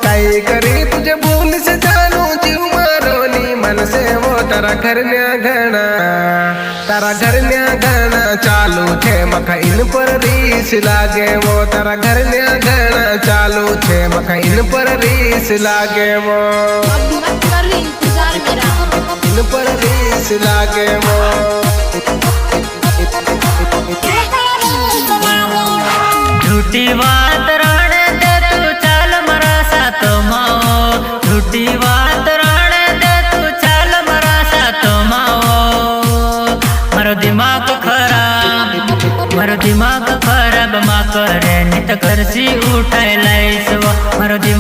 काई करी तुझे भूल से जानू जीव मारोनी मन से वो तारा घर न्या घना चालू छे मखा इन पर रीस लागे वो तारा घर न्या घना चालू छे मखा इन पर रीस लागे वो इन पर रीस लागे वो झूठी बात रण दे तू चाल मरा साथ माओ झूठी बात रण दे तू चाल मरा साथ माओ मारो दिमाग खराब मा करे नित करसी उठाई लाइस